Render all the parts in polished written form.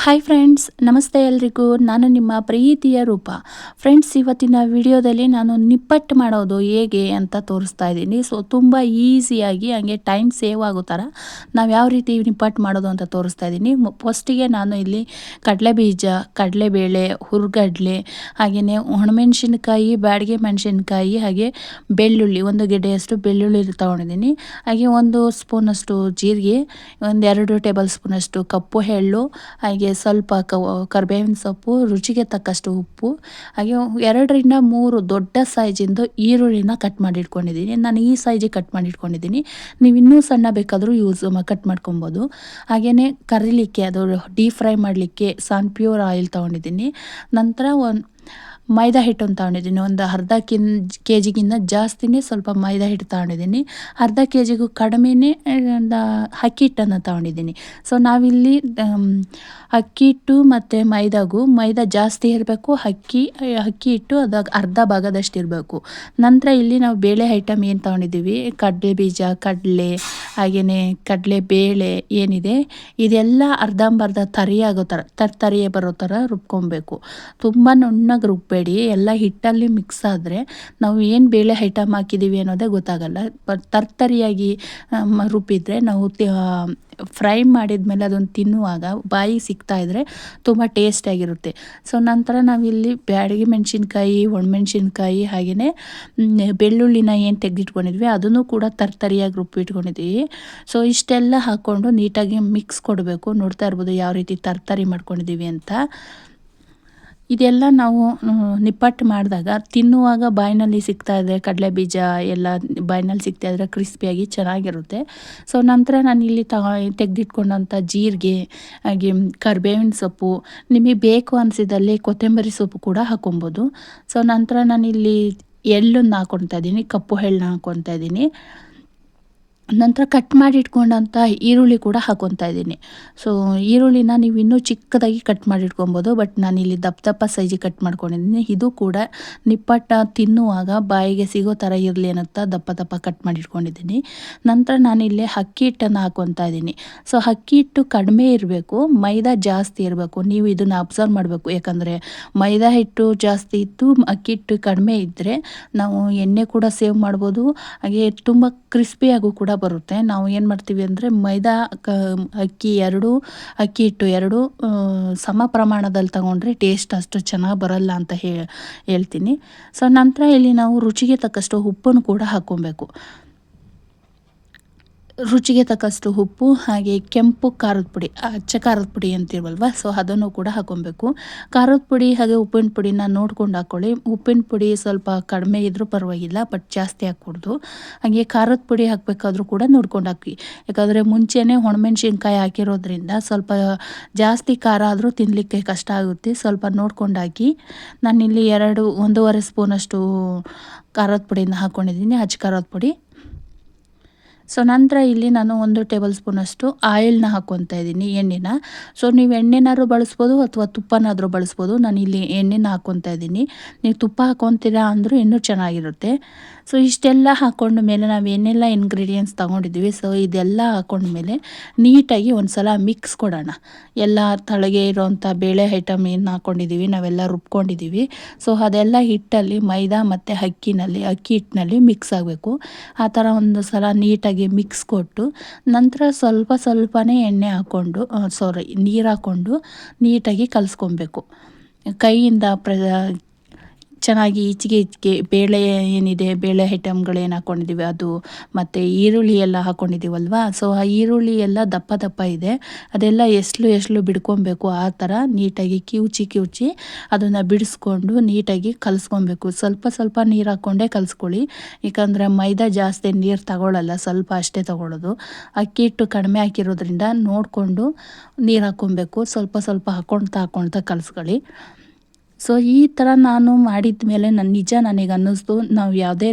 Hi friends, ನಮಸ್ತೆ ಎಲ್ರಿಗೂ. ನಾನು ನಿಮ್ಮ ಪ್ರೀತಿಯ ರೂಪ. ಫ್ರೆಂಡ್ಸ್, ಇವತ್ತಿನ ವಿಡಿಯೋದಲ್ಲಿ ನಾನು ನಿಪ್ಪಟ್ಟು ಮಾಡೋದು ಹೇಗೆ ಅಂತ ತೋರಿಸ್ತಾ ಇದ್ದೀನಿ. ಸೊ ತುಂಬ ಈಸಿಯಾಗಿ ಹಾಗೆ ಟೈಮ್ ಸೇವ್ ಆಗೋ ಥರ ನಾವು ಯಾವ ರೀತಿ ನಿಪ್ಪಟ್ಟು ಮಾಡೋದು ಅಂತ ತೋರಿಸ್ತಾ ಇದ್ದೀನಿ. ಫಸ್ಟಿಗೆ ನಾನು ಇಲ್ಲಿ ಕಡಲೆಬೀಜ, ಕಡಲೆಬೇಳೆ, ಹುರ್ಗಡ್ಲೆ, ಹಾಗೆಯೇ ಒಣಮೆಣಸಿನ್ಕಾಯಿ, ಬ್ಯಾಡಗೆ ಮೆಣಸಿನ್ಕಾಯಿ, ಹಾಗೆ ಬೆಳ್ಳುಳ್ಳಿ, ಒಂದು ಗೆಡ್ಡೆಯಷ್ಟು ಬೆಳ್ಳುಳ್ಳಿ ತೊಗೊಂಡಿದ್ದೀನಿ. ಹಾಗೆ ಒಂದು ಸ್ಪೂನಷ್ಟು ಜೀರಿಗೆ, ಒಂದೆರಡು ಟೇಬಲ್ ಸ್ಪೂನಷ್ಟು ಕಪ್ಪು ಎಳ್ಳು, ಹಾಗೆ ಸ್ವಲ್ಪ ಕರಿಬೇವಿನ ಸೊಪ್ಪು, ರುಚಿಗೆ ತಕ್ಕಷ್ಟು ಉಪ್ಪು, ಹಾಗೆ 2 3 ದೊಡ್ಡ ಸೈಜಿಂದು ಈರುಳ್ಳಿನ ಕಟ್ ಮಾಡಿ ಇಟ್ಕೊಂಡಿದ್ದೀನಿ. ನಾನು ಈ ಸೈಜಿಗೆ ಕಟ್ ಮಾಡಿ ಇಟ್ಕೊಂಡಿದ್ದೀನಿ. ನೀವು ಇನ್ನೂ ಸಣ್ಣ ಬೇಕಾದರೂ ಕಟ್ ಮಾಡ್ಕೊಬೋದು. ಹಾಗೆಯೇ ಕರಿಲಿಕ್ಕೆ, ಅದು ಡೀಪ್ ಫ್ರೈ ಮಾಡಲಿಕ್ಕೆ ಸನ್ಪ್ಯೂರ್ ಆಯಿಲ್ ತೊಗೊಂಡಿದ್ದೀನಿ. ನಂತರ ಮೈದಾ ಹಿಟ್ಟನ್ನು ತಗೊಂಡಿದ್ದೀನಿ. ಒಂದು ಅರ್ಧ ಕೆಜಿಗಿಂತ ಜಾಸ್ತಿನೇ ಸ್ವಲ್ಪ ಮೈದಾ ಹಿಟ್ಟು ತಗೊಂಡಿದ್ದೀನಿ. ಅರ್ಧ ಕೆಜಿಗೂ ಕಡಿಮೆನೇ ಅಕ್ಕಿ ಹಿಟ್ಟನ್ನು ತಗೊಂಡಿದ್ದೀನಿ. ಸೊ ನಾವಿಲ್ಲಿ ಅಕ್ಕಿ ಹಿಟ್ಟು ಮತ್ತು ಮೈದಾ ಜಾಸ್ತಿ ಇರಬೇಕು, ಅಕ್ಕಿ ಹಿಟ್ಟು ಅದು ಅರ್ಧ ಭಾಗದಷ್ಟು ಇರಬೇಕು. ನಂತರ ಇಲ್ಲಿ ನಾವು ಬೇಳೆ ಐಟಮ್ ಏನು ತೊಗೊಂಡಿದ್ದೀವಿ, ಕಡಲೆ ಬೀಜ, ಕಡಲೆ, ಹಾಗೆಯೇ ಕಡಲೆ ಬೇಳೆ ಏನಿದೆ ಇದೆಲ್ಲ ಅರ್ಧಂಬರ್ಧ ತರಿಯಾಗೋ ಥರ ತರಿಯೇ ಬರೋ ಥರ ರುಬ್ಕೊಬೇಕು. ತುಂಬ ನುಣ್ಣಗೆ ರುಬ್ಬಬೇಡಿ. ಎಲ್ಲ ಹಿಟ್ಟಲ್ಲಿ ಮಿಕ್ಸ್ ಆದರೆ ನಾವು ಏನು ಬೇಳೆ ಐಟಮ್ ಹಾಕಿದ್ದೀವಿ ಅನ್ನೋದೇ ಗೊತ್ತಾಗಲ್ಲ. ತರಿಯಾಗಿ ರುಬ್ಬಿದರೆ ನಾವು ಫ್ರೈ ಮಾಡಿದ್ಮೇಲೆ ಅದನ್ನು ತಿನ್ನುವಾಗ ಬಾಯಿಗೆ ಸಿಗ್ತಾಯಿದ್ರೆ ತುಂಬ ಟೇಸ್ಟಿಯಾಗಿರುತ್ತೆ. ಸೊ ನಂತರ ನಾವಿಲ್ಲಿ ಬ್ಯಾಡಗೆ ಮೆಣಸಿನ್ಕಾಯಿ, ಒಣಮೆಣಸಿನ್ಕಾಯಿ, ಹಾಗೆಯೇ ಬೆಳ್ಳುಳ್ಳಿನ ಏನು ತೆಗೆದಿಟ್ಕೊಂಡಿದ್ವಿ ಅದನ್ನು ಕೂಡ ತರಿಯಾಗಿ ರುಬ್ಬಿಟ್ಕೊಂಡಿದ್ದೀವಿ. ಸೊ ಇಷ್ಟೆಲ್ಲ ಹಾಕ್ಕೊಂಡು ನೀಟಾಗಿ ಮಿಕ್ಸ್ ಕೊಡಬೇಕು. ನೋಡ್ತಾ ಇರ್ಬೋದು ಯಾವ ರೀತಿ ತರಿ ಮಾಡ್ಕೊಂಡಿದ್ದೀವಿ ಅಂತ. ಇದೆಲ್ಲ ನಾವು ನಿಪ್ಪಟ್ಟು ಮಾಡಿದಾಗ ತಿನ್ನುವಾಗ ಬಾಯಿನಲ್ಲಿ ಸಿಗ್ತಾಯಿದ್ರೆ, ಕಡಲೆ ಬೀಜ ಎಲ್ಲ ಬಾಯಿನಲ್ಲಿ ಸಿಗ್ತಾಯಿದ್ರೆ ಕ್ರಿಸ್ಪಿಯಾಗಿ ಚೆನ್ನಾಗಿರುತ್ತೆ. ಸೊ ನಂತರ ನಾನಿಲ್ಲಿ ತೆಗೆದಿಟ್ಕೊಂಡಂಥ ಜೀರಿಗೆ, ಹಾಗೆ ಕರಿಬೇವಿನ ಸೊಪ್ಪು, ನಿಮಗೆ ಬೇಕು ಅನಿಸಿದಲ್ಲಿ ಕೊತ್ತಂಬರಿ ಸೊಪ್ಪು ಕೂಡ ಹಾಕೊಬೋದು. ಸೊ ನಂತರ ನಾನಿಲ್ಲಿ ಎಳ್ಳನ್ನು ಹಾಕ್ಕೊತಾ ಇದ್ದೀನಿ, ಕಪ್ಪು ಎಳ್ಳನ್ನ ಹಾಕ್ಕೊತಾ ಇದ್ದೀನಿ. ನಂತರ ಕಟ್ ಮಾಡಿ ಇಟ್ಕೊಂಡಂಥ ಈರುಳ್ಳಿ ಕೂಡ ಹಾಕ್ಕೊತಾ ಇದ್ದೀನಿ. ಸೊ ಈರುಳ್ಳಿನ ನೀವು ಇನ್ನೂ ಚಿಕ್ಕದಾಗಿ ಕಟ್ ಮಾಡಿ ಇಟ್ಕೊಬೋದು, ಬಟ್ ನಾನಿಲ್ಲಿ ದಪ್ಪ ಸೈಜಿಗೆ ಕಟ್ ಮಾಡ್ಕೊಂಡಿದ್ದೀನಿ. ಇದು ಕೂಡ ನಿಪ್ಪಟ್ಟ ತಿನ್ನುವಾಗ ಬಾಯಿಗೆ ಸಿಗೋ ಥರ ಇರಲಿ ಅನ್ನೋಂಥ ದಪ್ಪ ಕಟ್ ಮಾಡಿ ಇಟ್ಕೊಂಡಿದ್ದೀನಿ. ನಂತರ ನಾನಿಲ್ಲಿ ಅಕ್ಕಿ ಹಿಟ್ಟನ್ನು ಹಾಕ್ಕೊತಾ ಇದ್ದೀನಿ. ಸೊ ಅಕ್ಕಿ ಹಿಟ್ಟು ಕಡಿಮೆ ಇರಬೇಕು, ಮೈದಾ ಜಾಸ್ತಿ ಇರಬೇಕು. ನೀವು ಇದನ್ನು ಅಬ್ಸರ್ವ್ ಮಾಡಬೇಕು. ಯಾಕಂದರೆ ಮೈದಾ ಹಿಟ್ಟು ಜಾಸ್ತಿ ಇತ್ತು, ಅಕ್ಕಿ ಹಿಟ್ಟು ಕಡಿಮೆ ಇದ್ದರೆ ನಾವು ಎಣ್ಣೆ ಕೂಡ ಸೇವ್ ಮಾಡ್ಬೋದು, ಹಾಗೆ ತುಂಬ ಕ್ರಿಸ್ಪಿಯಾಗೂ ಕೂಡ ಬರುತ್ತೆ. ನಾವು ಏನು ಮಾಡ್ತೀವಿ ಅಂದರೆ ಮೈದಾ ಅಕ್ಕಿ ಹಿಟ್ಟು ಎರಡು ಸಮ ಪ್ರಮಾಣದಲ್ಲಿ ತಗೊಂಡ್ರೆ ಟೇಸ್ಟ್ ಅಷ್ಟು ಚೆನ್ನಾಗಿ ಬರಲ್ಲ ಅಂತ ಹೇಳ್ತೀನಿ. ಸೊ ನಂತರ ಇಲ್ಲಿ ನಾವು ರುಚಿಗೆ ತಕ್ಕಷ್ಟು ಉಪ್ಪನ್ನು ಕೂಡ ಹಾಕ್ಕೊಬೇಕು. ರುಚಿಗೆ ತಕ್ಕಷ್ಟು ಉಪ್ಪು, ಹಾಗೆ ಕೆಂಪು ಖಾರದ ಪುಡಿ, ಅಚ್ಚ ಖಾರದ ಪುಡಿ ಅಂತೀವಲ್ವ, ಸೊ ಅದನ್ನು ಕೂಡ ಹಾಕ್ಕೊಬೇಕು. ಖಾರದ ಪುಡಿ ಹಾಗೆ ಉಪ್ಪಿನ ಪುಡಿನ ನೋಡ್ಕೊಂಡು ಹಾಕ್ಕೊಳ್ಳಿ. ಉಪ್ಪಿನ ಪುಡಿ ಸ್ವಲ್ಪ ಕಡಿಮೆ ಇದ್ದರೂ ಪರವಾಗಿಲ್ಲ, ಬಟ್ ಜಾಸ್ತಿ ಹಾಕ್ಕೊಡ್ದು. ಹಾಗೆ ಖಾರದ ಪುಡಿ ಹಾಕಬೇಕಾದ್ರೂ ಕೂಡ ನೋಡ್ಕೊಂಡು ಹಾಕಿ. ಯಾಕಂದರೆ ಮುಂಚೆನೇ ಒಣಮೆಣ್ಸಿನ್ಕಾಯಿ ಹಾಕಿರೋದ್ರಿಂದ ಸ್ವಲ್ಪ ಜಾಸ್ತಿ ಖಾರ ಆದರೂ ತಿನ್ನಲಿಕ್ಕೆ ಕಷ್ಟ ಆಗುತ್ತೆ. ಸ್ವಲ್ಪ ನೋಡ್ಕೊಂಡು ಹಾಕಿ. ನಾನಿಲ್ಲಿ 1.5 ಸ್ಪೂನಷ್ಟು ಖಾರದ ಪುಡಿನ ಹಾಕ್ಕೊಂಡಿದ್ದೀನಿ, ಅಚ್ಚ ಖಾರದ ಪುಡಿ. ಸೊ ನಂತರ ಇಲ್ಲಿ ನಾನು 1 ಟೇಬಲ್ ಸ್ಪೂನಷ್ಟು ಆಯಿಲ್ನ ಹಾಕ್ಕೊತಾ ಇದ್ದೀನಿ, ಎಣ್ಣೆನ. ಸೊ ನೀವು ಎಣ್ಣೆನಾದ್ರೂ ಬಳಸ್ಬೋದು ಅಥವಾ ತುಪ್ಪನಾದರೂ ಬಳಸ್ಬೋದು. ನಾನಿಲ್ಲಿ ಎಣ್ಣೆನ ಹಾಕ್ಕೊತಾ ಇದ್ದೀನಿ. ನೀವು ತುಪ್ಪ ಹಾಕ್ಕೊತೀರಾ ಅಂದರೂ ಇನ್ನೂ ಚೆನ್ನಾಗಿರುತ್ತೆ. ಸೊ ಇಷ್ಟೆಲ್ಲ ಹಾಕ್ಕೊಂಡ ಮೇಲೆ ನಾವು ಏನೆಲ್ಲ ಇಂಗ್ರೀಡಿಯೆಂಟ್ಸ್ ತೊಗೊಂಡಿದ್ದೀವಿ, ಸೊ ಇದೆಲ್ಲ ಹಾಕ್ಕೊಂಡ್ಮೇಲೆ ನೀಟಾಗಿ ಒಂದು ಸಲ ಮಿಕ್ಸ್ ಕೊಡೋಣ. ಎಲ್ಲ ತಳಗೆ ಇರೋವಂಥ ಬೇಳೆ ಐಟಮ್ ಏನು ಹಾಕ್ಕೊಂಡಿದ್ದೀವಿ ನಾವೆಲ್ಲ ರುಬ್ಕೊಂಡಿದ್ದೀವಿ. ಸೊ ಅದೆಲ್ಲ ಹಿಟ್ಟಲ್ಲಿ ಮೈದಾ ಮತ್ತು ಅಕ್ಕಿ ಹಿಟ್ಟಿನಲ್ಲಿ ಮಿಕ್ಸ್ ಆಗಬೇಕು. ಆ ಥರ ಒಂದು ಸಲ ನೀಟಾಗಿ ಮಿಕ್ಸ್ ಕೊಟ್ಟು ನಂತರ ಸ್ವಲ್ಪನೇ ಎಣ್ಣೆ ಹಾಕ್ಕೊಂಡು ನೀರು ಹಾಕ್ಕೊಂಡು ನೀಟಾಗಿ ಕಲಿಸ್ಕೊಬೇಕು. ಕೈಯಿಂದ ಚೆನ್ನಾಗಿ ಈಚೆಗೆ ಬೇಳೆ ಏನಿದೆ, ಬೇಳೆ ಐಟಮ್ಗಳೇನು ಹಾಕ್ಕೊಂಡಿದ್ದೀವಿ ಅದು, ಮತ್ತು ಈರುಳ್ಳಿ ಎಲ್ಲ ಹಾಕ್ಕೊಂಡಿದ್ದೀವಲ್ವ, ಸೊ ಆ ಈರುಳ್ಳಿ ಎಲ್ಲ ದಪ್ಪ ಇದೆ, ಅದೆಲ್ಲ ಎಸ್ಲು ಬಿಡ್ಕೊಬೇಕು. ಆ ಥರ ನೀಟಾಗಿ ಕಿವುಚಿ ಅದನ್ನು ಬಿಡಿಸ್ಕೊಂಡು ನೀಟಾಗಿ ಕಲಿಸ್ಕೊಬೇಕು. ಸ್ವಲ್ಪ ನೀರು ಹಾಕ್ಕೊಂಡೇ ಕಲಿಸ್ಕೊಳ್ಳಿ. ಯಾಕಂದರೆ ಮೈದಾ ಜಾಸ್ತಿ ನೀರು ತಗೊಳ್ಳಲ್ಲ, ಸ್ವಲ್ಪ ಅಷ್ಟೇ ತಗೊಳ್ಳೋದು. ಅಕ್ಕಿ ಹಿಟ್ಟು ಕಡಿಮೆ ಹಾಕಿರೋದ್ರಿಂದ ನೋಡಿಕೊಂಡು ನೀರು ಹಾಕ್ಕೊಬೇಕು. ಸ್ವಲ್ಪ ಹಾಕ್ಕೊಳ್ತಾ ಕಲಿಸ್ಕೊಳ್ಳಿ. ಸೊ ಈ ಥರ ನಾನು ಮಾಡಿದ ಮೇಲೆ ನನಗೆ ಅನ್ನಿಸ್ತು, ನಾವು ಯಾವುದೇ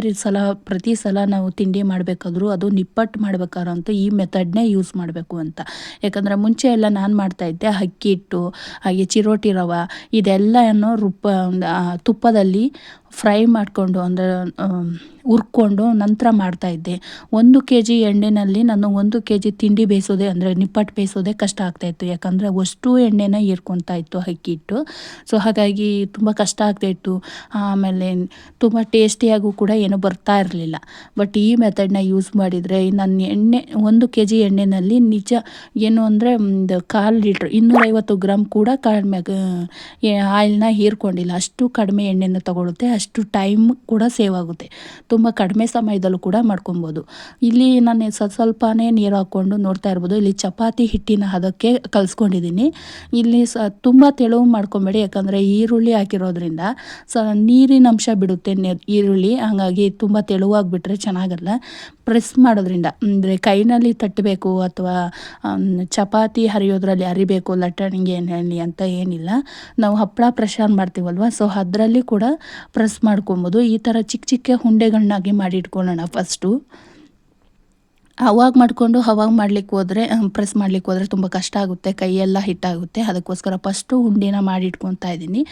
ಪ್ರತಿ ಸಲ ನಾವು ತಿಂಡಿ ಮಾಡಬೇಕಾದ್ರೂ ಅದು ನಿಪ್ಪಟ್ಟು ಮಾಡ್ಬೇಕಾದ್ರಂತೂ ಈ ಮೆಥಡ್ನೇ ಯೂಸ್ ಮಾಡಬೇಕು ಅಂತ. ಯಾಕಂದರೆ ಮುಂಚೆ ಎಲ್ಲ ನಾನು ಮಾಡ್ತಾಯಿದ್ದೆ ಅಕ್ಕಿ ಹಿಟ್ಟು, ಹಾಗೆ ಚಿರೋಟಿ ರವೆ ಇದೆಲ್ಲನೂ ತುಪ್ಪದಲ್ಲಿ ಫ್ರೈ ಮಾಡಿಕೊಂಡು ಅಂದರೆ ಹುರ್ಕೊಂಡು ನಂತರ ಮಾಡ್ತಾಯಿದ್ದೆ. 1 kg ಎಣ್ಣೆಯಲ್ಲಿ ನಾನು 1 kg ತಿಂಡಿ ಬೇಯಿಸೋದೇ ಅಂದರೆ ನಿಪ್ಪಟ್ಟು ಬೇಯಿಸೋದೇ ಕಷ್ಟ ಆಗ್ತಾಯಿತ್ತು. ಯಾಕಂದರೆ ಅಷ್ಟು ಎಣ್ಣೆನ ಹೀರ್ಕೊಳ್ತಾ ಇತ್ತು ಅಕ್ಕಿ ಹಿಟ್ಟು. ಸೊ ಹಾಗಾಗಿ ತುಂಬ ಕಷ್ಟ ಆಗ್ತಾಯಿತ್ತು. ಆಮೇಲೆ ತುಂಬ ಟೇಸ್ಟಿಯಾಗೂ ಕೂಡ ಏನೂ ಬರ್ತಾ ಇರಲಿಲ್ಲ. ಬಟ್ ಈ ಮೆಥಡ್ನ ಯೂಸ್ ಮಾಡಿದರೆ ನಾನು 1 kg ಎಣ್ಣೆಯಲ್ಲಿ ನಿಜ ಏನು ಅಂದರೆ ಒಂದು 1/4 ಲೀಟ್ರ್ 250 ಗ್ರಾಮ್ ಕೂಡ ಕಡಿಮೆ ಆಯಿಲ್ನ ಹೀರ್ಕೊಂಡಿಲ್ಲ. ಅಷ್ಟು ಕಡಿಮೆ ಎಣ್ಣೆನ ತಗೊಳುತ್ತೆ. ಅಷ್ಟು ಟೈಮ್ ಕೂಡ ಸೇವ್ ಆಗುತ್ತೆ. ತುಂಬ ಕಡಿಮೆ ಸಮಯದಲ್ಲೂ ಕೂಡ ಮಾಡ್ಕೊಬೋದು. ಇಲ್ಲಿ ನಾನು ಸ್ವಲ್ಪನೇ ನೀರು ಹಾಕ್ಕೊಂಡು ನೋಡ್ತಾ ಇರ್ಬೋದು. ಇಲ್ಲಿ ಚಪಾತಿ ಹಿಟ್ಟಿನ ಹದಕ್ಕೆ ಕಲಿಸ್ಕೊಂಡಿದ್ದೀನಿ. ಇಲ್ಲಿ ತುಂಬ ತೆಳು ಮಾಡ್ಕೊಬೇಡಿ, ಯಾಕಂದರೆ ಈರುಳ್ಳಿ ಹಾಕಿರೋದ್ರಿಂದ ನೀರಿನ ಅಂಶ ಬಿಡುತ್ತೆ ಈರುಳ್ಳಿ. ಹಾಗಾಗಿ ತುಂಬ ತೆಳುವಾಗಿಬಿಟ್ರೆ ಚೆನ್ನಾಗಲ್ಲ. ಪ್ರೆಸ್ ಮಾಡೋದ್ರಿಂದ ಅಂದರೆ ಕೈನಲ್ಲಿ ತಟ್ಟಬೇಕು ಅಥವಾ ಚಪಾತಿ ಹರಿಯೋದ್ರಲ್ಲಿ ಹರಿಬೇಕು ಲಟ್ಟಣಿಗೆಯಲ್ಲಿ ಅಂತ ಏನಿಲ್ಲ. ನಾವು ಹಪ್ಪಳ ಪ್ರೆಷರ್ ಮಾಡ್ತೀವಲ್ವ, ಸೊ ಅದರಲ್ಲಿ ಕೂಡ ಪ್ರೆಸ್ ಮಾಡ್ಕೊಬೋದು. ಈ ಥರ ಚಿಕ್ಕ ಚಿಕ್ಕ ಉಂಡೆಗಳನ್ನಾಗಿ ಮಾಡಿ ಇಟ್ಕೊಳ್ಳೋಣ ಫಸ್ಟು. ಅವಾಗ ಮಾಡಿಕೊಂಡು ಅವಾಗ ಪ್ರೆಸ್ ಮಾಡ್ಲಿಕ್ಕೆ ಹೋದರೆ ತುಂಬ ಕಷ್ಟ ಆಗುತ್ತೆ, ಕೈಯೆಲ್ಲ ಹಿಟ್ಟಾಗುತ್ತೆ. ಅದಕ್ಕೋಸ್ಕರ ಫಸ್ಟು ಉಂಡೆನ ಮಾಡಿ ಇಟ್ಕೊತಾ ಇದ್ದೀನಿ.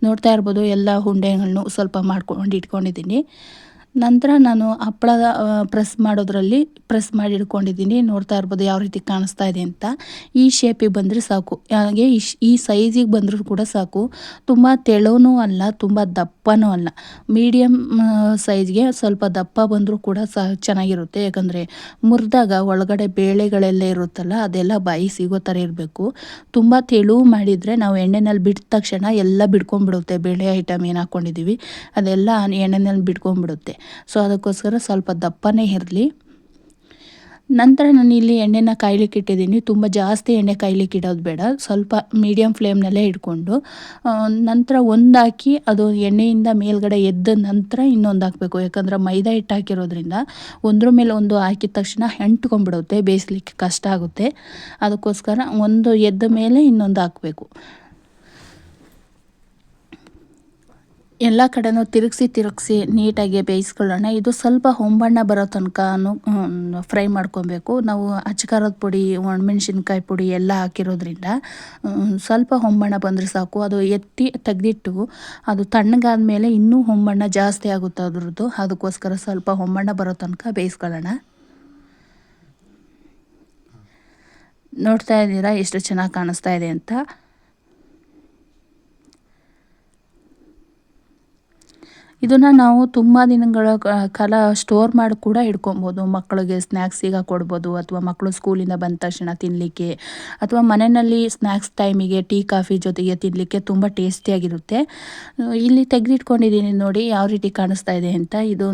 ನೋಡ್ತಾ ಇರ್ಬೋದು, ಎಲ್ಲ ಉಂಡೆಗಳನ್ನು ಸ್ವಲ್ಪ ಮಾಡ್ಕೊಂಡು ಇಟ್ಕೊಂಡಿದ್ದೀನಿ. ನಂತರ ನಾನು ಹಪ್ಪಳದ ಪ್ರೆಸ್ ಪ್ರೆಸ್ ಮಾಡಿ ಇಟ್ಕೊಂಡಿದ್ದೀನಿ. ನೋಡ್ತಾ ಇರ್ಬೋದು ಯಾವ ರೀತಿ ಕಾಣಿಸ್ತಾ ಇದೆ ಅಂತ. ಈ ಶೇಪಿಗೆ ಬಂದರೆ ಸಾಕು, ಹಾಗೆ ಈ ಸೈಜಿಗೆ ಬಂದರೂ ಕೂಡ ಸಾಕು. ತುಂಬ ತೆಳುವೂ ಅಲ್ಲ, ತುಂಬ ದಪ್ಪನೂ ಅಲ್ಲ, ಮೀಡಿಯಮ್ ಸೈಜ್ಗೆ ಸ್ವಲ್ಪ ದಪ್ಪ ಬಂದರೂ ಕೂಡ ಚೆನ್ನಾಗಿರುತ್ತೆ. ಯಾಕಂದರೆ ಮುರಿದಾಗ ಒಳಗಡೆ ಬೇಳೆಗಳೆಲ್ಲ ಇರುತ್ತಲ್ಲ, ಅದೆಲ್ಲ ಬಾಯಿ ಸಿಗೋ ಥರ ಇರಬೇಕು. ತುಂಬ ತೆಳು ಮಾಡಿದರೆ ನಾವು ಎಣ್ಣೆನಲ್ಲಿ ಬಿಟ್ಟ ತಕ್ಷಣ ಎಲ್ಲ ಬಿಡ್ಕೊಂಡ್ಬಿಡುತ್ತೆ. ಬೇಳೆ ಐಟಮ್ ಏನು ಹಾಕ್ಕೊಂಡಿದ್ದೀವಿ ಅದೆಲ್ಲ ಎಣ್ಣೆನಲ್ಲಿ ಬಿಡ್ಕೊಂಡ್ಬಿಡುತ್ತೆ. ಸೊ ಅದಕ್ಕೋಸ್ಕರ ಸ್ವಲ್ಪ ದಪ್ಪನೇ ಇರಲಿ. ನಂತರ ನಾನು ಇಲ್ಲಿ ಎಣ್ಣೆನ ಕಾಯ್ಲಿಕ್ಕೆ ಇಟ್ಟಿದ್ದೀನಿ. ತುಂಬ ಜಾಸ್ತಿ ಎಣ್ಣೆ ಕಾಯ್ಲಿಕ್ಕೆ ಇಡೋದು ಬೇಡ, ಸ್ವಲ್ಪ ಮೀಡಿಯಮ್ ಫ್ಲೇಮ್ನಲ್ಲೇ ಇಟ್ಕೊಂಡು ನಂತರ ಒಂದು ಹಾಕಿ ಅದು ಎಣ್ಣೆಯಿಂದ ಮೇಲ್ಗಡೆ ಎದ್ದ ನಂತರ ಇನ್ನೊಂದು ಹಾಕಬೇಕು. ಯಾಕಂದರೆ ಮೈದಾ ಹಿಟ್ಟು ಹಾಕಿರೋದ್ರಿಂದ ಒಂದ್ರ ಮೇಲೆ ಒಂದು ಹಾಕಿದ ತಕ್ಷಣ ಅಂಟ್ಕೊಂಡ್ಬಿಡುತ್ತೆ, ಬೇಯಿಸ್ಲಿಕ್ಕೆ ಕಷ್ಟ ಆಗುತ್ತೆ. ಅದಕ್ಕೋಸ್ಕರ ಒಂದು ಎದ್ದ ಮೇಲೆ ಇನ್ನೊಂದು ಹಾಕಬೇಕು. ಎಲ್ಲ ಕಡೆನೂ ತಿರುಗಿಸಿ ನೀಟಾಗಿ ಬೇಯಿಸ್ಕೊಳ್ಳೋಣ. ಇದು ಸ್ವಲ್ಪ ಹೊಂಬಣ್ಣ ಬರೋ ತನಕ ಫ್ರೈ ಮಾಡ್ಕೊಬೇಕು. ನಾವು ಅಚ್ಕಾರದ ಪುಡಿ, ಒಣಮೆಣ್ಸಿನ್ಕಾಯಿ ಪುಡಿ ಎಲ್ಲ ಹಾಕಿರೋದ್ರಿಂದ ಸ್ವಲ್ಪ ಹೊಂಬಣ್ಣ ಬಂದರೆ ಸಾಕು. ಅದು ತೆಗೆದಿಟ್ಟು ಅದು ತಣ್ಣಗಾದ್ಮೇಲೆ ಇನ್ನೂ ಹೊಂಬಣ್ಣ ಜಾಸ್ತಿ ಆಗುತ್ತೆ ಅದ್ರದ್ದು. ಅದಕ್ಕೋಸ್ಕರ ಸ್ವಲ್ಪ ಹೊಂಬಣ್ಣ ಬರೋ ತನಕ ಬೇಯಿಸ್ಕೊಳ್ಳೋಣ. ನೋಡ್ತಾ ಇದ್ದೀರಾ ಎಷ್ಟು ಚೆನ್ನಾಗಿ ಕಾಣಿಸ್ತಾ ಇದೆ ಅಂತ. ಇದನ್ನು ನಾವು ತುಂಬ ದಿನಗಳ ಕಾಲ ಸ್ಟೋರ್ ಮಾಡಿ ಕೂಡ ಇಟ್ಕೊಬೋದು. ಮಕ್ಕಳಿಗೆ ಸ್ನ್ಯಾಕ್ಸಿಗೆ ಕೊಡ್ಬೋದು, ಅಥವಾ ಮಕ್ಕಳು ಸ್ಕೂಲಿಂದ ಬಂದ ತಕ್ಷಣ ತಿನ್ನಲಿಕ್ಕೆ, ಅಥವಾ ಮನೆಯಲ್ಲಿ ಸ್ನ್ಯಾಕ್ಸ್ ಟೈಮಿಗೆ ಟೀ ಕಾಫಿ ಜೊತೆಗೆ ತಿನ್ನಲಿಕ್ಕೆ ತುಂಬ ಟೇಸ್ಟಿಯಾಗಿರುತ್ತೆ. ಇಲ್ಲಿ ತೆಗೆದಿಟ್ಕೊಂಡಿದ್ದೀನಿ ನೋಡಿ ಯಾವ ರೀತಿ ಕಾಣಿಸ್ತಾ ಇದೆ ಅಂತ. ಇದು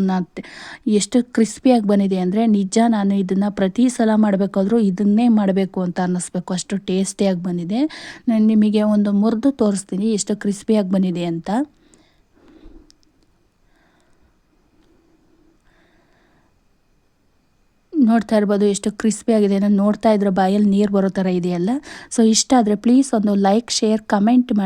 ಎಷ್ಟು ಕ್ರಿಸ್ಪಿಯಾಗಿ ಬಂದಿದೆ ಅಂದರೆ ನಿಜ ನಾನು ಇದನ್ನು ಪ್ರತಿ ಸಲ ಮಾಡಬೇಕಾದ್ರೂ ಇದನ್ನೇ ಮಾಡಬೇಕು ಅಂತ ಅನ್ನಿಸ್ಬೇಕು, ಅಷ್ಟು ಟೇಸ್ಟಿಯಾಗಿ ಬಂದಿದೆ. ನಾನು ನಿಮಗೆ ಒಂದು ಮುರಿದು ತೋರಿಸ್ತೀನಿ ಎಷ್ಟು ಕ್ರಿಸ್ಪಿಯಾಗಿ ಬಂದಿದೆ ಅಂತ. ನೋಡ್ತಾ ಇರ್ಬೋದು ಎಷ್ಟು ಕ್ರಿಸ್ಪಿ ಆಗಿದೆ. ನಾನು ನೋಡ್ತಾ ಇದ್ರೆ ಬಾಯಲ್ಲಿ ನೀರು ಬರೋ ಥರ ಇದೆಯಲ್ಲ. ಸೊ ಇಷ್ಟ ಆದರೆ ಪ್ಲೀಸ್ ಒಂದು ಲೈಕ್, ಶೇರ್, ಕಮೆಂಟ್ ಮಾಡಿ.